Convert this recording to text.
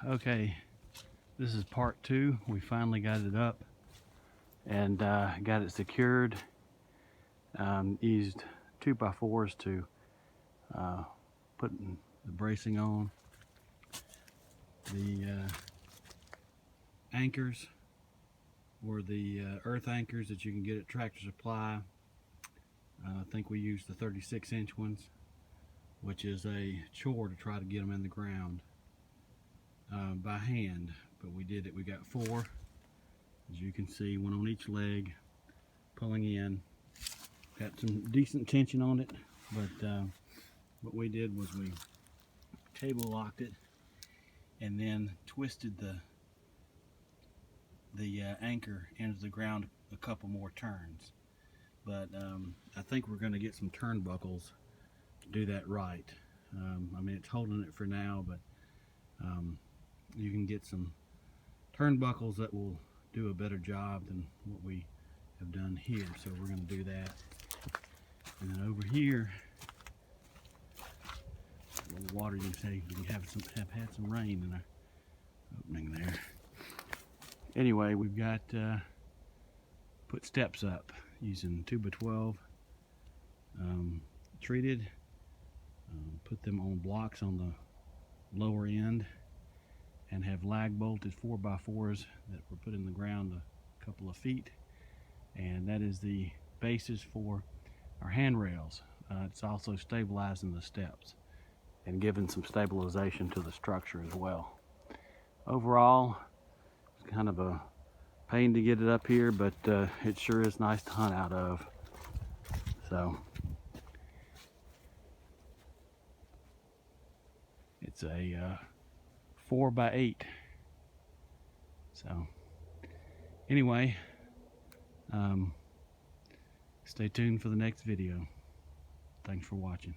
Okay, this is part 2. We finally got it up and got it secured. Used 2x4s to put the bracing on. The anchors, or the earth anchors that you can get at Tractor Supply. I think we used the 36-inch ones, which is a chore to try to get them in the ground by hand, but we did it. We got 4, as you can see, one on each leg, pulling in. Got some decent tension on it, but what we did was we cable locked it and then twisted the anchor into the ground a couple more turns. But I think we're going to get some turnbuckles to do that right. I mean, it's holding it for now, but you can get some turnbuckles that will do a better job than what we have done here. So we're going to do that. And then over here, a little water, you can say we have had some rain in our opening there. Anyway, we've got put steps up using 2x12 treated. Put them on blocks on the lower end, and have lag bolted 4x4s that were put in the ground a couple of feet, and that is the basis for our handrails. It's also stabilizing the steps and giving some stabilization to the structure as well. Overall, it's kind of a pain to get it up here, but it sure is nice to hunt out of. So it's a 4x8. So anyway, stay tuned for the next video. Thanks for watching.